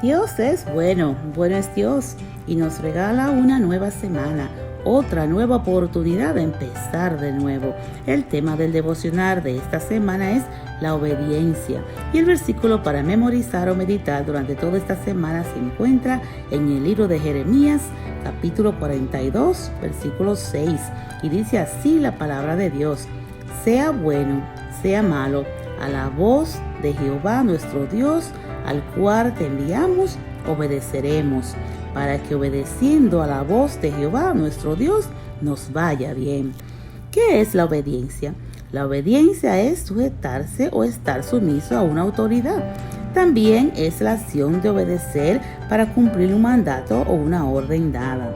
Dios es bueno, bueno es Dios y nos regala una nueva semana, otra nueva oportunidad de empezar de nuevo. El tema del devocional de esta semana es la obediencia y el versículo para memorizar o meditar durante toda esta semana se encuentra en el libro de Jeremías, capítulo 42, versículo 6, y dice así la palabra de Dios: sea bueno, sea malo, a la voz de Jehová nuestro Dios, al cual te enviamos, obedeceremos, para que obedeciendo a la voz de Jehová nuestro Dios nos vaya bien. ¿Qué es la obediencia? La obediencia es sujetarse o estar sumiso a una autoridad. También es la acción de obedecer para cumplir un mandato o una orden dada.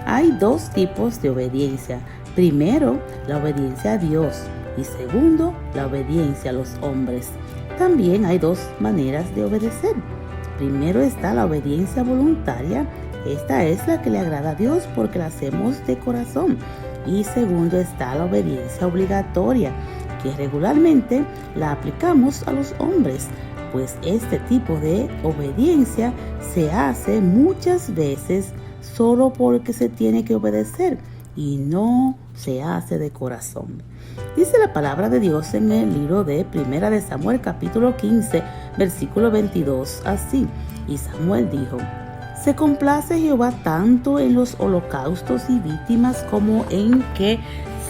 Hay dos tipos de obediencia. Primero, la obediencia a Dios y segundo, la obediencia a los hombres. También hay dos maneras de obedecer. Primero está la obediencia voluntaria. Esta es la que le agrada a Dios porque la hacemos de corazón. Y segundo está la obediencia obligatoria, que regularmente la aplicamos a los hombres, pues este tipo de obediencia se hace muchas veces solo porque se tiene que obedecer y no se hace de corazón. Dice la palabra de Dios en el libro de Primera de Samuel, capítulo 15, versículo 22, así: y Samuel dijo: ¿se complace Jehová tanto en los holocaustos y víctimas como en que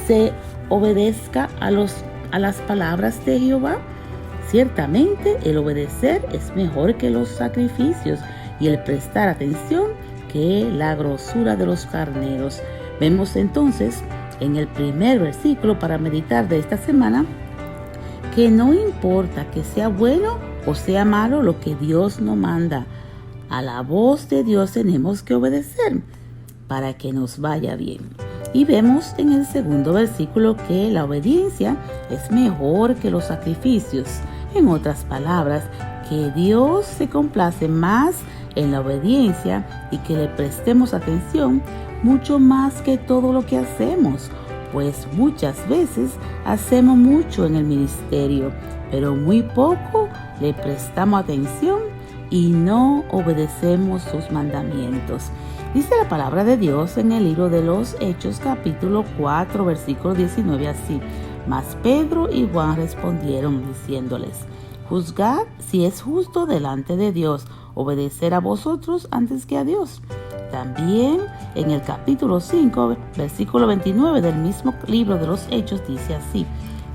se obedezca a las palabras de Jehová? Ciertamente el obedecer es mejor que los sacrificios y el prestar atención que la grosura de los carneros. Vemos entonces en el primer versículo para meditar de esta semana que no importa que sea bueno o sea malo lo que Dios nos manda, a la voz de Dios tenemos que obedecer para que nos vaya bien. Y vemos en el segundo versículo que la obediencia es mejor que los sacrificios. En otras palabras, que Dios se complace más en la obediencia y que le prestemos atención mucho más que todo lo que hacemos, pues muchas veces hacemos mucho en el ministerio, pero muy poco le prestamos atención y no obedecemos sus mandamientos. Dice la palabra de Dios en el libro de los Hechos, capítulo 4, versículo 19, así: mas Pedro y Juan respondieron diciéndoles: juzgad si es justo delante de Dios obedecer a vosotros antes que a Dios. También en el capítulo 5, versículo 29 del mismo libro de los Hechos dice así: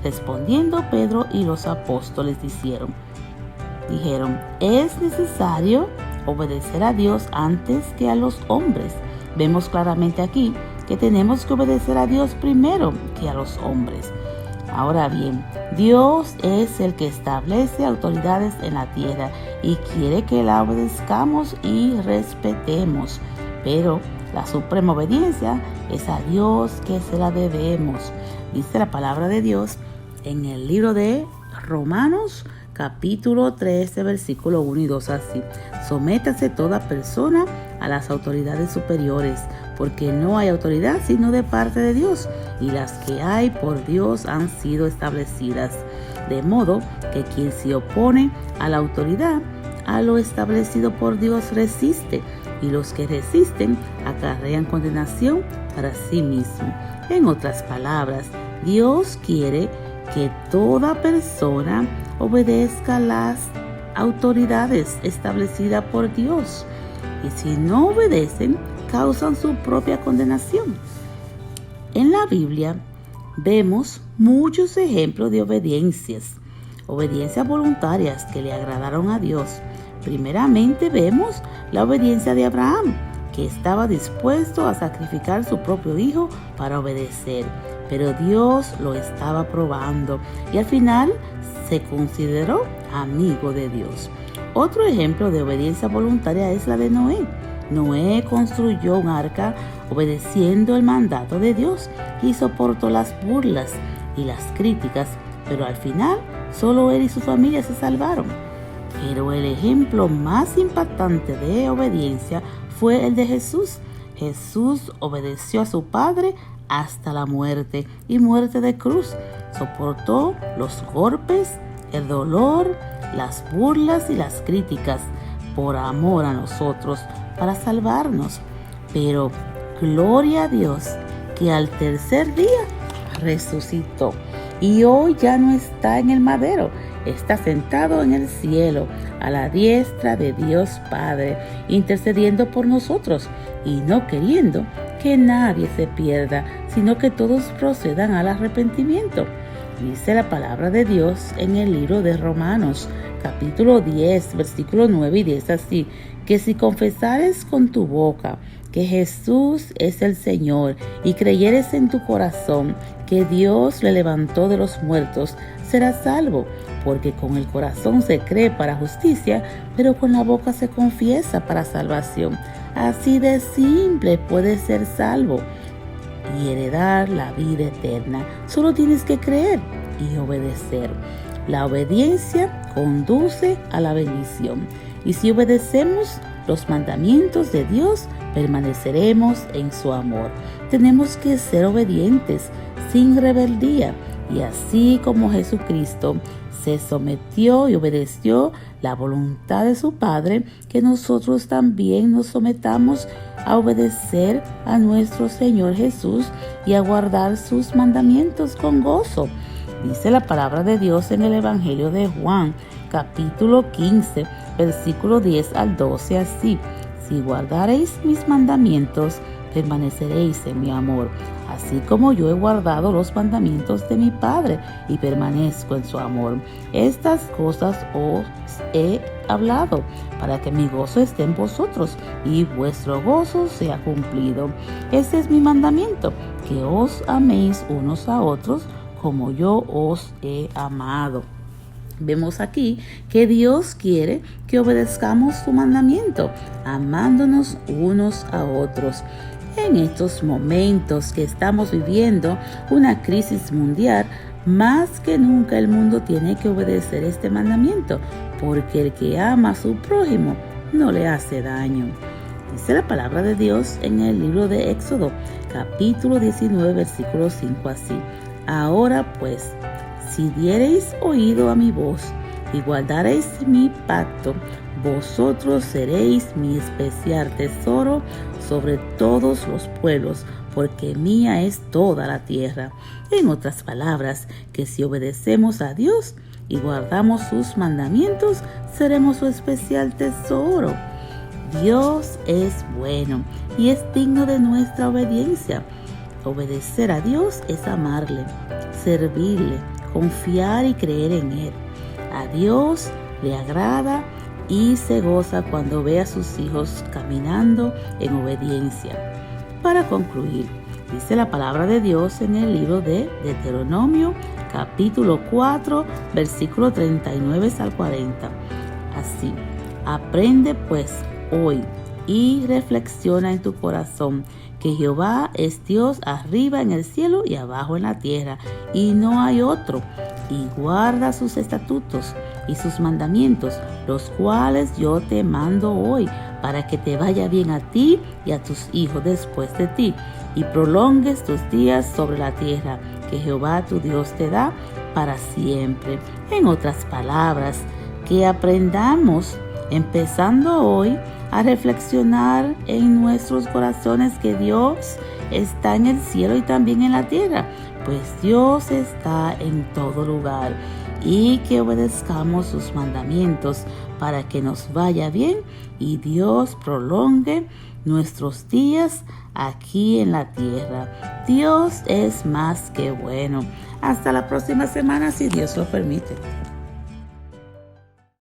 respondiendo Pedro y los apóstoles dijeron, es necesario obedecer a Dios antes que a los hombres. Vemos claramente aquí que tenemos que obedecer a Dios primero que a los hombres. Ahora bien, Dios es el que establece autoridades en la tierra y quiere que la obedezcamos y respetemos. Pero la suprema obediencia es a Dios que se la debemos. Dice la palabra de Dios en el libro de Romanos, capítulo 13, versículo 1 y 2, así: sométase toda persona a las autoridades superiores, porque no hay autoridad sino de parte de Dios, y las que hay por Dios han sido establecidas. De modo que quien se opone a la autoridad, a lo establecido por Dios resiste, y los que resisten acarrean condenación para sí mismo. En otras palabras, Dios quiere que toda persona obedezca las autoridades establecidas por Dios, y si no obedecen, causan su propia condenación. En la Biblia vemos muchos ejemplos de obediencias voluntarias que le agradaron a Dios. Primeramente vemos la obediencia de Abraham, que estaba dispuesto a sacrificar su propio hijo para obedecer, pero Dios lo estaba probando y al final se consideró amigo de Dios. Otro ejemplo de obediencia voluntaria es la de Noé. Noé construyó un arca obedeciendo el mandato de Dios y soportó las burlas y las críticas, pero al final solo él y su familia se salvaron. Pero el ejemplo más impactante de obediencia fue el de Jesús. Jesús obedeció a su Padre hasta la muerte y muerte de cruz. Soportó los golpes, el dolor, las burlas y las críticas por amor a nosotros, para salvarnos. Pero gloria a Dios que al tercer día resucitó y hoy ya no está en el madero, está sentado en el cielo a la diestra de Dios Padre, intercediendo por nosotros y no queriendo que nadie se pierda, sino que todos procedan al arrepentimiento. Dice la palabra de Dios en el libro de Romanos, capítulo 10, versículo 9 y 10 así, que si confesares con tu boca que Jesús es el Señor y creyeres en tu corazón que Dios le levantó de los muertos, serás salvo, porque con el corazón se cree para justicia, pero con la boca se confiesa para salvación. Así de simple puedes ser salvo y heredar la vida eterna. Solo tienes que creer y obedecer. La obediencia conduce a la bendición. Y si obedecemos los mandamientos de Dios, permaneceremos en su amor. Tenemos que ser obedientes, sin rebeldía. Y así como Jesucristo se sometió y obedeció la voluntad de su Padre, que nosotros también nos sometamos a obedecer a nuestro Señor Jesús y a guardar sus mandamientos con gozo. Dice la palabra de Dios en el Evangelio de Juan, capítulo 15, versículo 10 al 12, así: si guardareis mis mandamientos, permaneceréis en mi amor, así como yo he guardado los mandamientos de mi Padre y permanezco en su amor. Estas cosas os he hablado, para que mi gozo esté en vosotros y vuestro gozo sea cumplido. Este es mi mandamiento, que os améis unos a otros como yo os he amado. Vemos aquí que Dios quiere que obedezcamos su mandamiento, amándonos unos a otros. En estos momentos que estamos viviendo una crisis mundial, más que nunca el mundo tiene que obedecer este mandamiento, porque el que ama a su prójimo no le hace daño. Dice la palabra de Dios en el libro de Éxodo, capítulo 19, versículo 5 así: ahora pues, si diereis oído a mi voz y guardareis mi pacto, vosotros seréis mi especial tesoro sobre todos los pueblos, porque mía es toda la tierra. En otras palabras, que si obedecemos a Dios y guardamos sus mandamientos, seremos su especial tesoro. Dios es bueno y es digno de nuestra obediencia. Obedecer a Dios es amarle, servirle, confiar y creer en Él. A Dios le agrada y se goza cuando ve a sus hijos caminando en obediencia. Para concluir, dice la palabra de Dios en el libro de Deuteronomio, capítulo 4, versículo 39 al 40. Así: aprende pues hoy y reflexiona en tu corazón que Jehová es Dios arriba en el cielo y abajo en la tierra, y no hay otro. Y guarda sus estatutos y sus mandamientos, los cuales yo te mando hoy, para que te vaya bien a ti y a tus hijos después de ti, y prolongues tus días sobre la tierra que Jehová tu Dios te da para siempre. En otras palabras, que aprendamos, empezando hoy, a reflexionar en nuestros corazones que Dios está en el cielo y también en la tierra, pues Dios está en todo lugar, y que obedezcamos sus mandamientos para que nos vaya bien y Dios prolongue nuestros días aquí en la tierra. Dios es más que bueno. Hasta la próxima semana, si Dios lo permite.